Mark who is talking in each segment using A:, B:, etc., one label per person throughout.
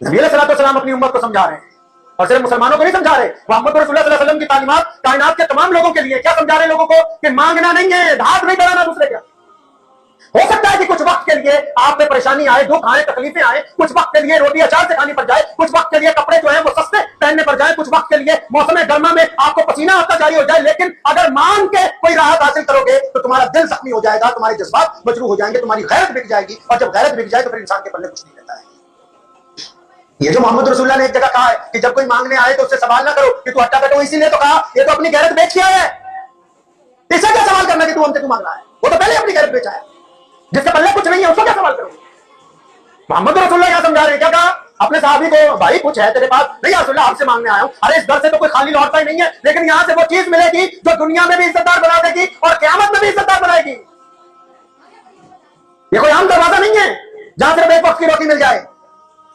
A: नबी अलैहिस्सलाम अपनी उम्मत को समझा रहे हैं, और सिर्फ मुसलमानों को नहीं समझा रहे, मोहम्मद रसूलुल्लाह सल्लल्लाहु अलैहि वसल्लम की तालीमात कायनात के तमाम लोगों के लिए क्या समझा रहे लोगों को कि मांगना नहीं है, हाथ नहीं बढ़ाना दूसरे का। हो सकता है कि कुछ वक्त के लिए आप पे परेशानी आए, दुख आए, तकलीफें आए, कुछ वक्त के लिए रोटी अचार से खानी पड़ जाए, कुछ वक्त के लिए कपड़े जो है वो सस्ते पहनने पड़ जाए, कुछ वक्त के लिए मौसम गर्मा में आपको पसीना आता जारी हो जाए, लेकिन अगर मांग के कोई राहत हासिल करोगे तो तुम्हारा दिल जख्मी हो जाएगा, तुम्हारे जज्बात मजरूह हो जाएंगे, तुम्हारी गैरत बिक जाएगी, और जब गैरत बिक जाए तो फिर इंसान के पल्ले कुछ नहीं रहता है। ये जो मोहम्मद रसूलुल्लाह ने एक जगह कहा है कि जब कोई मांगने आए तो उससे सवाल ना करो कि तू हट्टा कटो, इसीलिए तो कहा ये तो अपनी गैरत बेच के आया है, इससे क्या सवाल करना कि तू हमसे क्यों मांग रहा है, वो तो पहले अपनी गैरत बेचा है, जिसके पल्ले कुछ नहीं है उसको क्या सवाल करोगे। मोहम्मद रसूलुल्लाह क्या समझा रहे हैं, क्या कहा अपने साहबी को, भाई कुछ है तेरे पास? नहीं या रसूलुल्लाह आपसे मांगने आया हूं। अरे इस घर से तो कोई खाली लौटता ही नहीं है, लेकिन यहां से वो चीज मिलेगी जो दुनिया में भी इज्जतदार बना देगी और क़यामत में भी इज्जतदार बनाएगी। ये कोई आम दरवाजा नहीं है जहां सिर्फ एक वक्त की रोटी मिल जाए,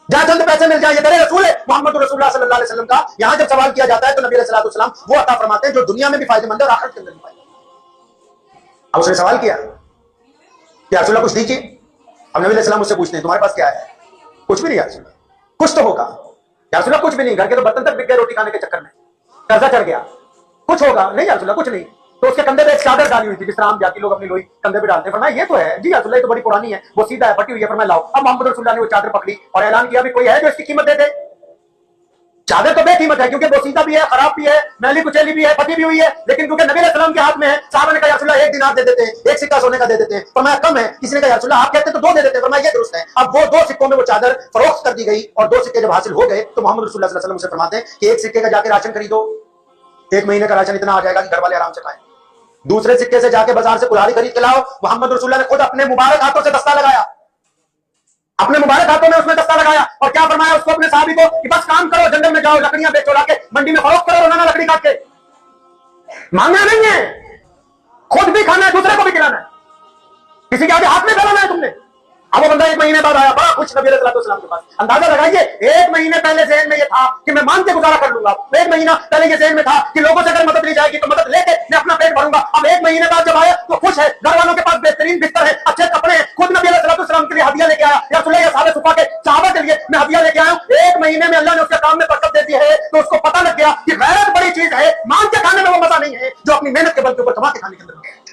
A: जहां जल्द पैसे मिल जाए। ये तेरे रसूल है मोहम्मद रसूलुल्लाह सल्लल्लाहु अलैहि वसल्लम का। यहां जब सवाल किया जाता है तो नबी अलैहि सलाम वो अता फरमाते हैं जो दुनिया में भी फायदेमंद है और आखिरत के अंदर भी फायदेमंद। अब उसने सवाल किया कि या रसूलल्लाह कुछ दीजिए। अब नबी अलैहि सलाम मुझसे पूछते हैं तुम्हारे पास क्या है? कुछ भी नहीं या रसूलल्लाह। कुछ तो होगा या रसूलल्लाह? कुछ भी नहीं, घर के तो बर्तन तक बिक गए रोटी खाने के चक्कर में, कर्जा चढ़ गया। कुछ होगा? नहीं या रसूलल्लाह कुछ नहीं। तो उसके कंधे पे एक चादर डाली हुई थी, जिस तरह हम जाति लोग अपनी लोई कंधे पे डालते हैं। फरमाया ये तो है जी या रसूलल्लाह, ये तो बड़ी पुरानी है, वो सीधा है, फटी हुई है। फरमाया लाओ। अब मोहम्मद रसूलुल्लाह ने वो चादर पकड़ी और ऐलान किया भी कोई है जो इसकी कीमत दे दे। चादर तो बेकीमत है क्योंकि वो सीधा भी है, खराब भी है, मैली कुचैली भी है, फटी भी हुई है, लेकिन क्योंकि नबी अलैहि सलाम के हाथ में है। साहबा ने कहा या रसूलल्लाह एक दिनार दे देते हैं, एक सिक्का सोने का दे देते हैं। फरमाया कम है। किसी ने कहा या रसूलल्लाह आप कहते तो दो दे देते हैं। फरमाया ये दुरुस्त है। अब वो दो सिक्कों में वो चादर फरोख्त कर दी गई, और दो सिक्के जब हासिल हो गए तो मोहम्मद रसूलुल्लाह सल्लल्लाहु अलैहि वसल्लम से फरमाते हैं कि एक सिक्के का जाके राशन खरीदो, 1 महीने का राशन इतना आ जाएगा कि घर वाले आराम से खाएं। दूसरे सिक्के से जाके बाजार से कुल्हाड़ी खरीद के लाओ। मोहम्मद रसूलुल्लाह ने खुद अपने मुबारक हाथों से दस्ता लगाया, अपने मुबारक हाथों में उसमें दस्ता लगाया, और क्या फरमाया उसको अपने साहबी को कि बस काम करो, जंगल में जाओ, लकड़ियां बेचो, लाके मंडी में फरोख्त करो, रोजाना लकड़ी काट के। मांगना नहीं है, खुद भी खाना है, दूसरे को भी खिलाना है, किसी के आगे हाथ में फैलाना है तुमने। अब वो बंदा 1 महीने बाद आया, बड़ा खुश नबी अलैहि सलाम के पास। अंदाजा लगाइए 1 महीने पहले ज़हन में ये था कि मैं मांग के गुजारा कर लूंगा। 1 महीना पहले ये ज़हन में था कि लोगों से अगर मदद ली जाएगी तो मदद लेके मैं अपना पेट भरूंगा। अब 1 महीने बाद जब आया तो खुश है, घर वालों के पास बेहतरीन बिस्तर है, अच्छे कपड़े हैं, खुद नबी अलैहि सलाम के लिए हदिया लेके आया। या रसूलल्लाह साले सुफा के सहाबा के लिए मैं हदिया लेके आया हूं। 1 महीने में अल्लाह ने उसके काम में बरकत दे दी है, तो उसको पता लग गया कि गैरत बड़ी चीज है, मांग के खाने में वो मजा नहीं है जो अपनी मेहनत के बल के ऊपर कमा के खाने के अंदर।